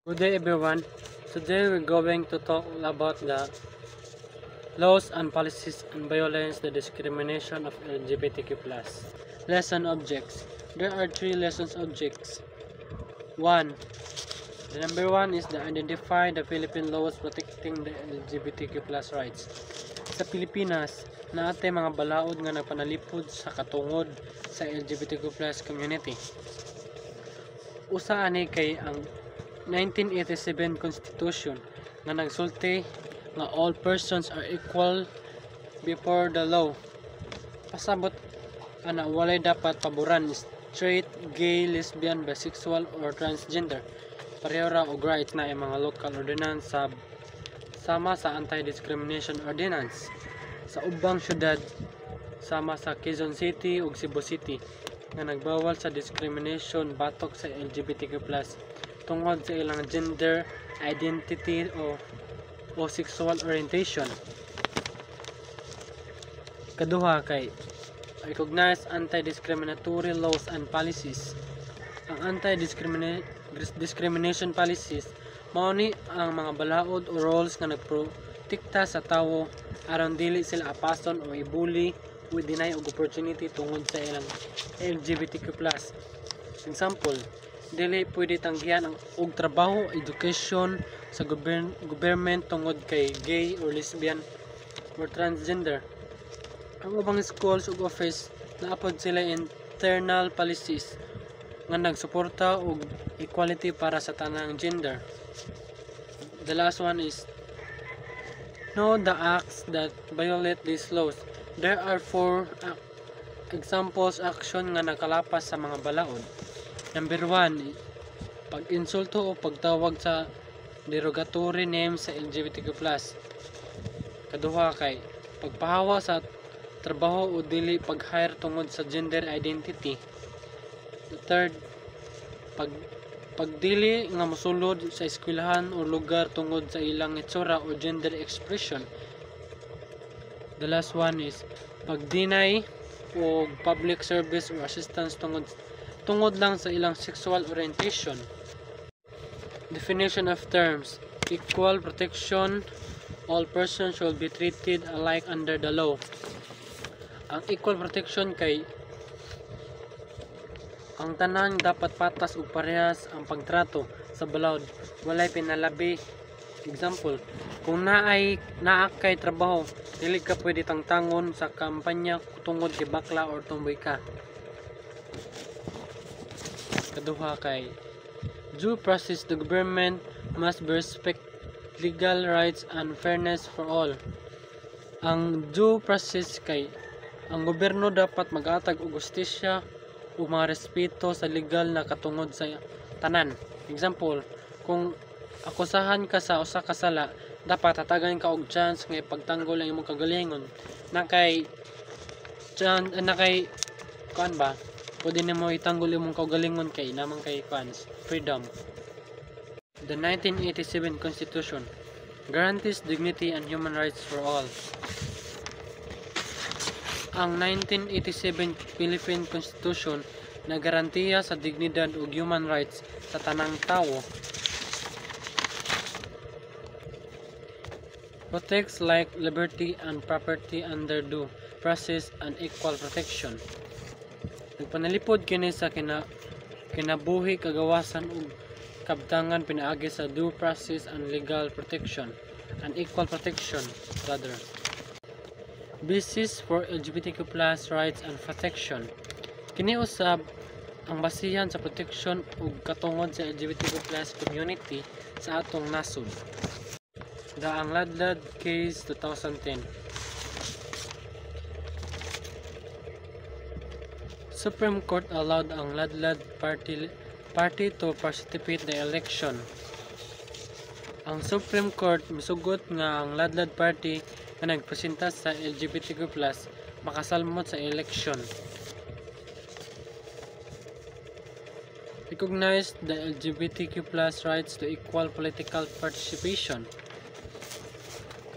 Good day everyone. Today we're going to talk about the laws and policies and violence the discrimination of LGBTQ+. Lesson objects. There are three lesson objects. 1. The number 1 is to identify the Philippine laws protecting the LGBTQ+ rights. Sa Pilipinas, naatay mga balaod nga nagpanalipod sa katungod sa LGBTQ+ community. Usa ani kay ang 1987 Constitution nga nagsulti nga all persons are equal before the law. Pasabot ana walay dapat paboran straight, gay, lesbian, bisexual or transgender. Pareho ra og rights na ang mga local ordinance sama sa Anti-Discrimination Ordinance. Sa ubang syudad sama sa Quezon City ug Cebu City nga nagbawal sa discrimination batok sa LGBTQ+ tungod sa ilang gender identity o sexual orientation. Kaduha kay recognize anti-discriminatory laws and policies. Ang anti-discrimination policies mao ni ang mga balaod o rules nga nagprotekta sa tawo aron dili sila apason o ibuli o deny og opportunity tungod sa ilang LGBTQ+. Example, dili pwede tanggihan og trabaho, education sa government tungod kay gay or lesbian or transgender. Ang ubang schools ug office naapod sila internal policies nga nagsuporta og equality para sa tanang gender. The last one is know the acts that violate these laws. There are 4 examples action nga nakalapas sa mga balaod. Number 1, pag-insulto o pagtawag sa derogatory name sa LGBTQ+. Kaduha kay pagpahawa sa trabaho o dili pag-hire tungod sa gender identity. The third, pagdili nga mosulod sa eskwelahan o lugar tungod sa ilang itsura o gender expression. The last one is pag-deny o public service or assistance tungod lang sa ilang sexual orientation. Definition of terms: equal protection. All persons should be treated alike under the law. Ang equal protection kay ang tanan dapat patas ug parehas ang pagtrato sa balaod, walay pinalabi. Example, kung naa kay trabaho, dili ka pwede tangtangon sa kampanya tungod kay bakla or tomboy ka. Kaduha kay due process. The government must respect legal rights and fairness for all. Ang due process kay ang gobyerno dapat mag-atag og hustisya o mga respeto sa legal na katungod sa tanan. Example, kung akusahan ka sa usa ka sala, dapat hatagan ka og chance nga ipagtanggol ang imong kagalingon. Nakay kuan ba? Pwede nimo itanggol imong kagalingon kay namang kay kuans freedom. The 1987 Constitution guarantees dignity and human rights for all. Ang 1987 Philippine Constitution nagarantiya sa dignidad ug human rights sa tanang tawo. Protects like liberty and property under due process and equal protection. Nagpanalipod kini sa kinabuhi, kagawasan ug kabtangan pinaagi sa due process and legal protection and equal protection rather. Basis for LGBTQ+ rights and protection. Kini usab ang basihan sa protection ug katungod sa LGBTQ+ community sa atong nasod. Ang Ladlad Case 2010. Supreme Court allowed ang Ladlad party to participate the election. Ang Supreme Court misugot nga ang Ladlad party nga nagpresenta sa LGBTQ+ makasalmot sa election. Recognized the LGBTQ+ rights to equal political participation.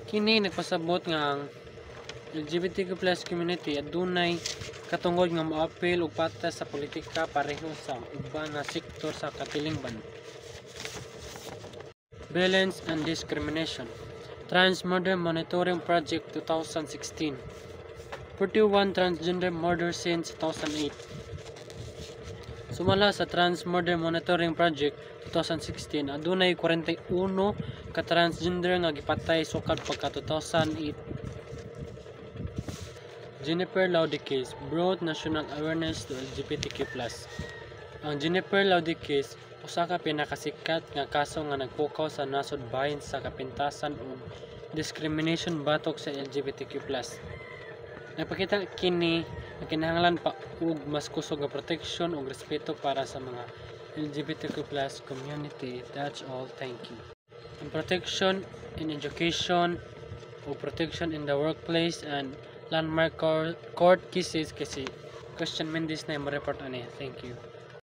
Kini nagpasabot nga ang LGBTQ+ community adunay katungod nga moapil og patas sa politika pareho sa uban nga sektor sa katilingban. Violence and Discrimination. Trans Murder Monitoring Project 2016. 41 transgender murder since 2008. Sumala sa Trans Murder Monitoring Project 2016, adunay 41 ka transgender nga gipatay sukad pagka 2008. Jennifer Laude case brought national awareness to LGBTQ+. Ang Jennifer Laude case usa ka pinakasikat nga kaso nga nagpukaw sa nasod bahin sa kapintasan ug discrimination batok sa LGBTQ+. Nagpakita kini nga kinahanglan pa og mas kusog nga protection ug respeto para sa mga LGBTQ+ community. That's all. Thank you. And protection in education o protection in the workplace and landmark court cases kasi Christian Mendes na yung report ani. Thank you.